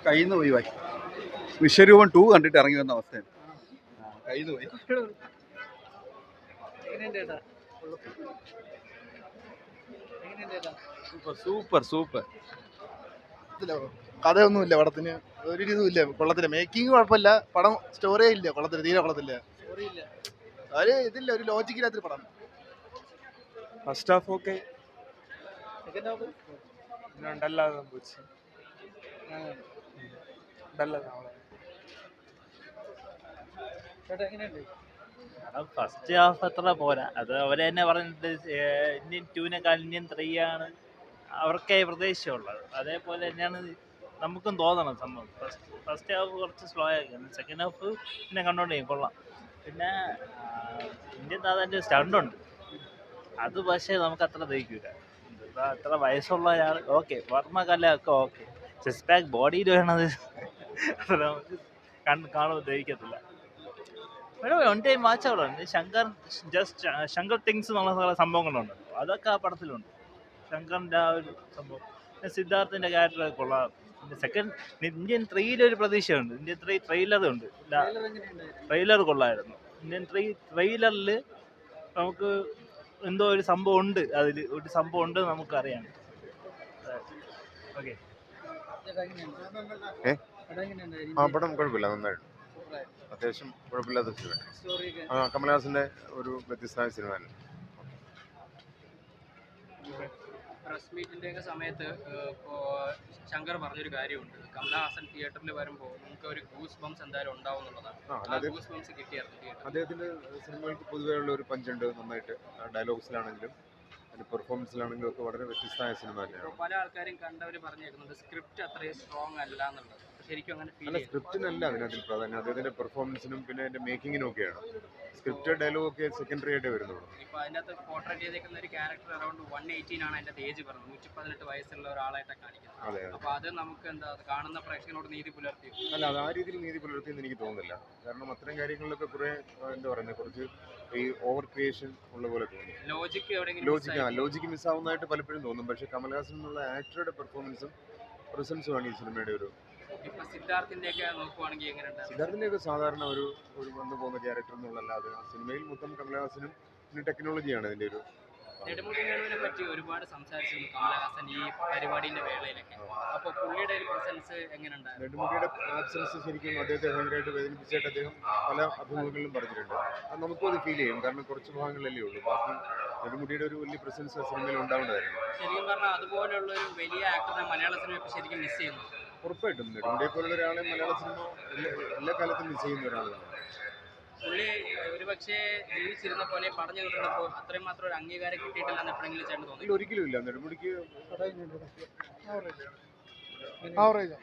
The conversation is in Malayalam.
കയ്യിൽ നിന്ന് പോയി വായി. വിശ്വരൂപം 2 കണ്ടിട്ട് ഇറങ്ങി വന്ന അവസ്ഥയാണ്. കയ്യിൽ നിന്ന് പോയി. Super super. കഥയൊന്നുമില്ല പടത്തിന്, ഒരു ഇതുമില്ല, കൊള്ളത്തില്ല. മേക്കിംഗ് കുഴപ്പമില്ല, പടം സ്റ്റോറിയേ ഇല്ല, കൊള്ളത്തില്ല, തീരെ കൊള്ളത്തില്ല. ഒരു ഇതില്ല, ഒരു ലോജിക്കില്ലാത്തൊരു പടം. First half okay, first half അത്ര പോരാ. അത് അവര് തന്നെ പറഞ്ഞിട്ട് ഇന്ത്യൻ 2-നേക്കാൾ ഇന്ത്യൻ 3 ആണ് അവർക്കേ പ്രതീക്ഷയുള്ളത്. അതേപോലെ തന്നെയാണ് നമുക്കും തോന്നണം സംഭവം. ഫസ്റ്റ് ഹാഫ് കുറച്ച് സ്ലോ ആയിരിക്കും, സെക്കൻഡ് ഹാഫ് പിന്നെ കണ്ടോണ്ടേ കൊള്ളാം. പിന്നെ ഇന്ത്യൻ താതാൻ്റെ സ്റ്റണ്ടുണ്ട്, അത് പക്ഷേ നമുക്ക് അത്ര ദഹിക്കൂല. അത്ര വയസ്സുള്ള ഒരാൾ ഓക്കെ, വർമ്മകലൊക്കെ ഓക്കെ, സിക്സ് പാക്ക് ബോഡിയിൽ വേണത് നമുക്ക് കാണുമ്പോൾ ദഹിക്കത്തില്ല. വൺ ടൈം വാച്ച് അവിടെ ശങ്കർ തിങ്സ് എന്നുള്ള സംഭവങ്ങളുണ്ട്, അതൊക്കെ ആ പടത്തിലുണ്ട്. ശങ്കറിൻ്റെ ആ ഒരു സംഭവം, പിന്നെ സിദ്ധാർത്ഥിൻ്റെ ക്യാരക്ടർ കൊള്ളാം. സെക്കൻഡ് ഇന്ത്യൻ 3-ലൊരു പ്രതീക്ഷയുണ്ട്. ഇന്ത്യൻ 3 ട്രെയിലറുണ്ട്, ട്രെയിലർ കൊള്ളായിരുന്നു. ഇന്ത്യൻ 3 ട്രെയിലറിൽ നമുക്ക് എന്തോ ഒരു സംഭവം ഉണ്ട്, അതിൽ ഒരു സംഭവം ഉണ്ട് നമുക്കറിയാം. ഓക്കെ, പടം കുഴപ്പമില്ല, നന്നായിട്ട്, അത്യാവശ്യം കുഴപ്പമില്ലാത്ത സിനിമ. കമലഹാസന്റെ ഒരു വ്യത്യസ്തമായ സിനിമ. പ്രസ് മീറ്റിൻ്റെയൊക്കെ സമയത്ത് ഇപ്പോൾ ശങ്കർ പറഞ്ഞൊരു കാര്യമുണ്ട്, കമലഹാസൻ തിയേറ്ററിൽ വരുമ്പോൾ നമുക്ക് ഒരു ഗൂസ് ബംസ് എന്തായാലും ഉണ്ടാവും എന്നുള്ളതാണ്. ഗൂസ് ബംസ് കിട്ടിയായിരുന്നു. അദ്ദേഹത്തിന്റെ സിനിമകൾക്ക് പൊതുവേ ഉള്ള ഒരു പഞ്ചുണ്ട്, നന്നായിട്ട് ഡയലോഗ്സിലാണെങ്കിലും പെർഫോമൻസിലാണെങ്കിലും ഒക്കെ വളരെ വ്യത്യസ്തമായ സിനിമ തന്നെയാണ്. പല ആൾക്കാരും കണ്ടവർ പറഞ്ഞേക്കുന്നുണ്ട് സ്ക്രിപ്റ്റ് അത്രയും സ്ട്രോങ് അല്ല എന്നുള്ളത്. ശരിക്കും അങ്ങനെ ഫീൽ അല്ല, സ്ക്രിപ്റ്റിനല്ല അതിനകത്തിൽ പ്രാധാന്യം, അദ്ദേഹത്തിന്റെ പെർഫോമൻസിനും പിന്നെ അതിന്റെ മേക്കിങ്ങിനും ഒക്കെയാണ്. സ്ക്രിപ്റ്റ് ഡയലോഗ് ഒക്കെ സെക്കൻഡറി ആയിട്ട് വരുന്നുള്ളൂ. ഇപ്പോൾ അതിനകത്ത് പോർട്രേറ്റ് ചെയ്തേക്കുന്ന ഒരു ക്യാരക്ടർ അറൗണ്ട് 118 ആണ് അതിൻ്റെ ഏജ് പറഞ്ഞത്, 118 വയസ്സുള്ള ഒരാളായിട്ടാണ് കാണിക്കുന്നത്. അപ്പോൾ അത് നമുക്ക് എന്താ കാണുന്ന പ്രേക്ഷകനോട് നീതി പുലർത്തിയോ? അല്ല, അത് ആ രീതിയിൽ നീതി പുലർത്തിയെന്ന് എനിക്ക് തോന്നുന്നില്ല. കാരണം അത്തരം കാര്യങ്ങളിലൊക്കെ കുറെ എന്താ പറയുന്നത്, കുറച്ച് ഈ ഓവർ ക്രിയേഷൻ ഉള്ള പോലെ തോന്നി. ലോജിക്ക് മിസ്സാവുന്നതായിട്ട് പലപ്പോഴും തോന്നും. പക്ഷെ കമൽഹാസൻ എന്നുള്ള ആക്ടറുടെ പെർഫോമൻസും പ്രസൻസുമാണ് ഈ സിനിമയുടെ ഒരു. സിദ്ധാർത്ഥിൻ്റെയൊക്കെ സാധാരണ ഒരു വന്നു പോകുന്ന ക്യാരക്ടർ എന്നുള്ളല്ലാതെ ആ സിനിമയിൽ മൊത്തം കമൽഹാസനും പിന്നെ ടെക്നോളജിയാണ് ഇതിൻ്റെ ഒരു. നെടുമുടി വേണുവിനെ പറ്റി ഒരുപാട് സംസാരിച്ചിരുന്നു കമലഹാസൻ ഈ പരിപാടിന്റെ വേളയിലൊക്കെ. അപ്പോൾ പുള്ളിയുടെ ഒരു പ്രസൻസ് എങ്ങനെയുണ്ടായിരുന്നു? നെടുമുടിയുടെ ആബ്സൻസ് ശരിക്കും അദ്ദേഹത്തെ ഭയങ്കരമായിട്ട് വേദനിപ്പിച്ചായിട്ട് അദ്ദേഹം പല അഭിമുഖങ്ങളിലും പറഞ്ഞിട്ടുണ്ട്. അത് നമുക്കും അത് ഫീൽ ചെയ്യും, കാരണം കുറച്ച് ഭാഗങ്ങളല്ലേ ഉള്ളൂ, ബാക്കി നെടുമുടിയുടെ ഒരു വലിയ പ്രസൻസ് സിനിമയിൽ ഉണ്ടാവേണ്ടതായിരുന്നു. ശരിക്കും പറഞ്ഞാൽ അതുപോലെയുള്ള ഒരു വലിയ ആക്ടറെ മലയാള സിനിമ ഇപ്പോൾ ശരിക്കും മിസ് ചെയ്യുന്നു. ഉറപ്പായിട്ടും നെടുമുടിയെ പോലുള്ള ഒരാളെ മലയാള സിനിമ എല്ലാ കാലത്തും മിസ് ചെയ്യുന്ന ഒരാളാണ്. പുള്ളി ഒരുപക്ഷെ ജീവിച്ചിരുന്ന പോലെ പറഞ്ഞു കിട്ടുന്നപ്പോൾ അത്രയും മാത്രം ഒരു അംഗീകാരം കിട്ടിയിട്ടില്ല എന്ന് എപ്പോഴെങ്കിലും ചേട്ടൻ തോന്നി? ഒരിക്കലും ഇല്ല. നെടുമുടിക്ക് ആവറേജ്